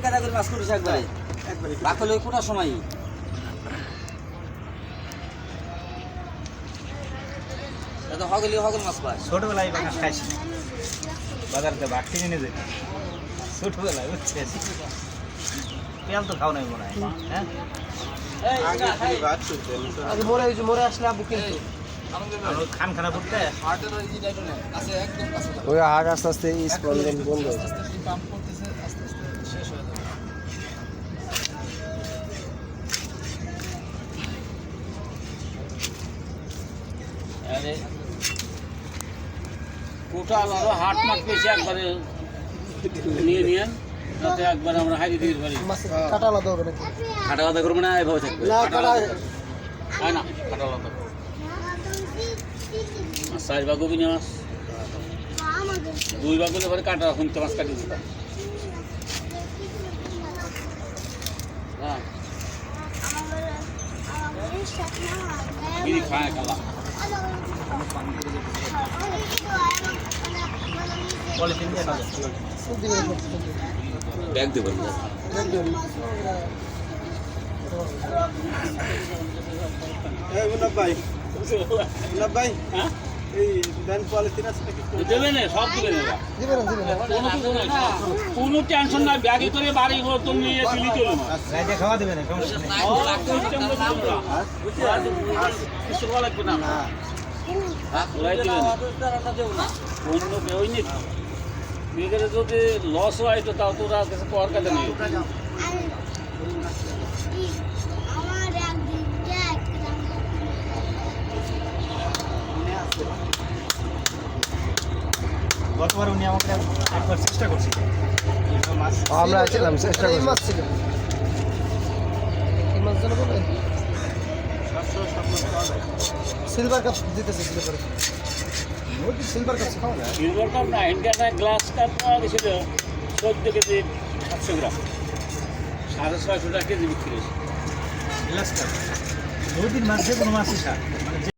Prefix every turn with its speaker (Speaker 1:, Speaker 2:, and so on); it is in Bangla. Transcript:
Speaker 1: কাদা করে মাছ করিস একবারে বাকলে কোটার সময় তো হগলি হগল মাছ পায়
Speaker 2: ছোটবেলায় বাগান খাইছি বাজারতে বাড়তি কিনে যেত ছোটবেলায় বুঝছিস পেয়াল তো খাও নাই মনে হয় হ্যাঁ
Speaker 3: আগে মোরে আসলে আবু কিন্তু
Speaker 2: খান খানা করতে
Speaker 3: ওই হাট আস্তে আস্তে স্পন্দন বন্ধ হয়েছে
Speaker 4: কোটা আলাদা হাট মাঠ পেয়েছে একবারে নিয়ে নিয়েন তাতে একবার আমরা হাইরে দিতে পারি
Speaker 3: কাটা আলাদা হবে নাকি
Speaker 1: হাঁটা কথা করবো না এভাবে থাকবে
Speaker 3: না কাটা
Speaker 4: হয় না কাটা আলাদা মাছ 4 ভাগ কবি মাছ 2 ভাগ হলে পরে কাটা শুনতে মাছ কাটি দিতাম হ্যাঁ বিড়ি খায় খালা
Speaker 2: পলিথিন দিয়ে না
Speaker 1: ব্যাগ দেবেন
Speaker 4: দেবে না সব দিবে না কোনো টেনশন নাই ব্যাগে করে বাড়ি তুমি নিয়ে চলি চলো
Speaker 2: রাইতে খাওয়া দেবে না সমস্যা নেই
Speaker 4: কিছু বলা লাগবে না অন্য কেউ নেই মেয়েদের যদি লস হয় তো তাও তোরা কাছে পাওয়ার কাছে নেই
Speaker 2: গতবার উনি আমাকে একবার চেষ্টা করছি
Speaker 3: আমরা ছিলাম চেষ্টা করি মাছ ছিল এই মাছ জানো বলে সিলভার কাপ দিতেছে সিলভার সিলভার কাপ খাওয়া না
Speaker 4: সিলভার কাপ না ইন্ডিয়াটা গ্লাস কাপ পাওয়া গেছিল 14 কেজি 700 গ্রাম 650 টাকা কেজি বিক্রি হয়েছে
Speaker 2: গ্লাস কাপ নদীর মাছ যে কোনো মাছই স্বাদ